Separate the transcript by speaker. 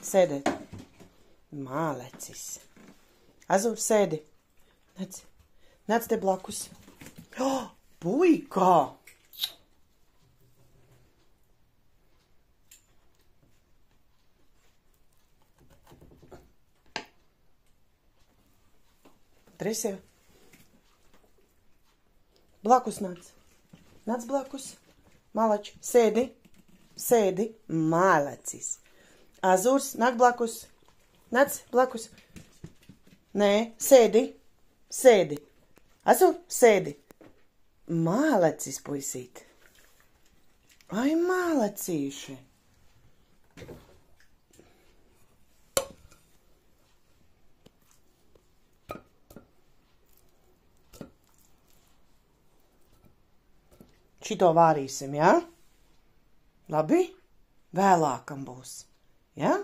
Speaker 1: sēdiet. Mālecis. Azur, sēdi. Nec te blakus. Oh, puika! Trisija. Blakus nāc. Nāc blakus. Malač, sēdi. Sēdi. Mālecis. Azurs, nāk blakus. Nāc blakus. Nē, sēdi. Sēdi. Azur, sēdi. Mālecis, puisīt. Ai, mālecīši. Šito vārīsim, jā? Labi? Vēlākam būs, jā?